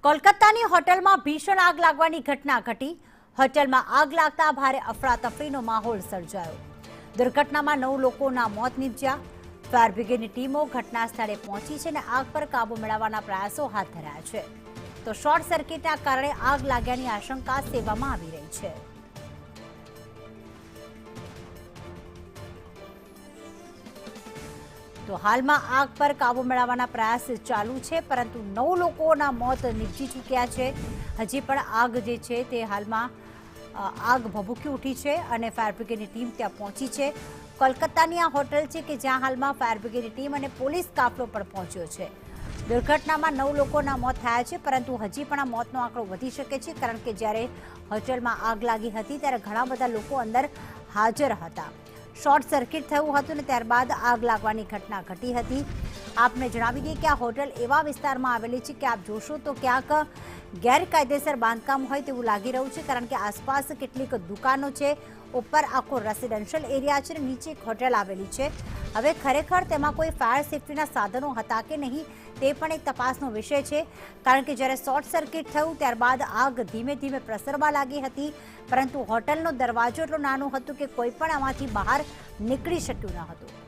કોલકાતાની હોટલમાં ભીષણ આગ લાગવાની ઘટના ઘટી। હોટલમાં આગ લાગતા ભારે અફરાતફરીનો માહોલ સર્જાયો। દુર્ઘટનામાં 9 લોકોના મોત નીપજ્યા। ફાયર બ્રિગેડની ટીમો ઘટના સ્થળે પહોંચી છે અને આગ પર કાબૂ મેળવવાના પ્રયાસો હાથ ધર્યા છે। તો શોર્ટ સર્કિટના કારણે આગ લાગ્યાની આશંકા સેવવામાં આવી રહી છે। તો હાલમાં આગ પર કાબૂ મેળવવાના પ્રયાસ ચાલુ છે, પરંતુ 9 લોકોના મોત નીપજી ચૂક્યા છે। હજી પણ આગ જે છે તે હાલમાં આગ ભભૂકી ઉઠી છે અને ફાયર બ્રિગેડની ટીમ ત્યાં પહોંચી છે। કોલકાતાની આ હોટલ છે કે જ્યાં હાલમાં ફાયર બ્રિગેડની ટીમ અને પોલીસ કાફલો પણ પહોંચ્યો છે। દુર્ઘટનામાં 9 લોકોના મોત થયા છે, પરંતુ હજી પણ આ મોતનો આંકડો વધી શકે છે, કારણ કે જ્યારે હોટલમાં આગ લાગી હતી ત્યારે ઘણા બધા લોકો અંદર હાજર હતા। શોર્ટ સર્કિટ થયું હતું ને ત્યારબાદ આગ લાગવાની ઘટના ઘટી હતી। આપને જણાવી દઈએ કે આ હોટલ એવા વિસ્તારમાં આવેલી છે કે આપ જોશો તો ક્યાંક ગેરકાયદેસર બાંધકામ હોય તેવું લાગી રહ્યું છે, કારણ કે આસપાસ કેટલીક દુકાનો છે, ઉપર આખો રેસિડેન્શિયલ એરિયા છે, નીચે એક હોટેલ આવેલી છે। હવે ખરેખર તેમાં કોઈ ફાયર સેફ્ટીના સાધનો હતા કે નહીં તે પણ એક તપાસનો વિષય છે, કારણ કે જ્યારે શોર્ટ સર્કિટ થયું ત્યારબાદ આગ ધીમે ધીમે પ્રસરવા લાગી હતી, પરંતુ હોટલનો દરવાજો એટલો નાનો હતો કે કોઈ પણ આમાંથી બહાર નીકળી શક્યું ન હતું।